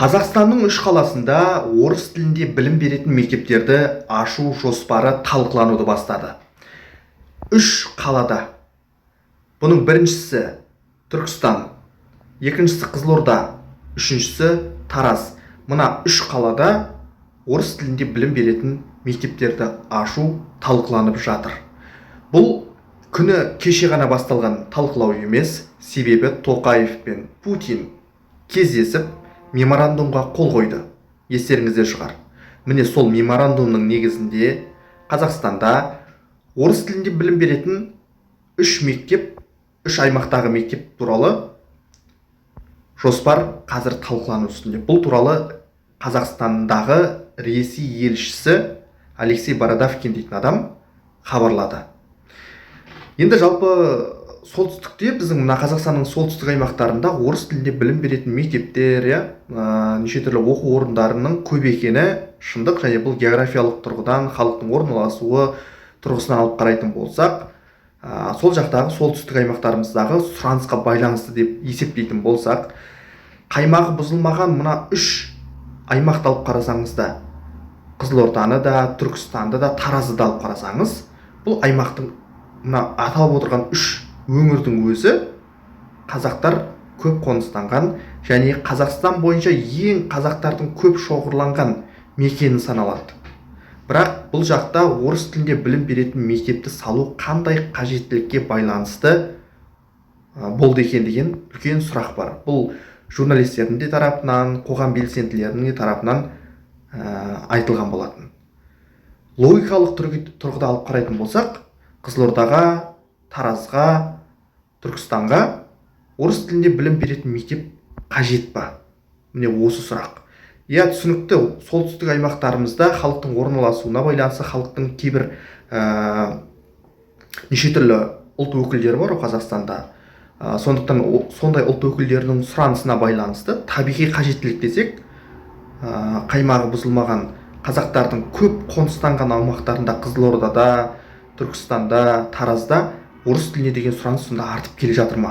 Қазақстанның үш қаласында орыс тілінде білім беретін мектептерді ашу жоспары талқылануды бастады. Үш қалада. Бұның біріншісі Түркістан, екіншісі Қызылорда, үшіншісі Тараз. Мына үш қалада орыс тілінде білім беретін мектептерді ашу талқыланып жатыр. Бұл күні кеше ғана басталған талқылау емес, себебі Тоқаев пен Путин кездесіп меморандумға қол қойды. Естеріңізде шығар. Міне сол меморандумның негізінде Қазақстанда орыс тілінде білім беретін үш аймақтағы мектеп туралы жоспар қазір талқылану үстінде. Бұл туралы Қазақстандағы Ресей елшісі Алексей Бородавкин дейтін адам хабарлады. Енді жалпы солтүстікте, біздің мына Қазақстанның солтүстік аймақтарында орыс тілінде білім беретін мектептер, неше түрлі оқу орындарының көп екені шындық, және бұл географиялық тұрғыдан халықтың орналасуы тұрғысынан алып қарайтын болсақ, сол жақтағы солтүстік аймақтарымыздағы сұранысқа байланысты деп есептейтін болсақ, қаймағы бұзылмаған мына үш аймақты алып қарасаңыз да, Қызылорданы да, Түркістанды да, Таразды да алып қарасаңыз, бұл аймақтың мына аталып отырған үш өңірдің өзі қазақтар көп қоныстанған және Қазақстан бойынша ең қазақтардың көп шоғырланған мекені саналады. Бірақ бұл жақта орыс тілінде білім беретін мектепті салу қандай қажеттілікке байланысты болды екен деген үлкен сұрақ бар. Бұл журналистердің де тарапынан, қоғам белсенділерінің де тарапынан айтылған болатын. Логикалық тұрғыда алып қарайтын болсақ, Қызылордаға, Таразға, Түркістанға орыс тілінде білім беретін мектеп қажет па? Міне осы сұрақ. Түсінікті, солтүстік аймақтарымызда халықтың орналасуына байланысты халықтың кейбір неше түрлі ұлт өкілдері бар Қазақстанда. Сондықтан сондай ұлт өкілдерінің сұранысына байланысты табиғи қажеттілік десек, қаймағы бұзылмаған қазақтардың көп қоныстанған аумақтарында, Қызылордада, Түркістанда, Таразда орыс тіліне деген сұраныс сонда артып келе жатыр ма?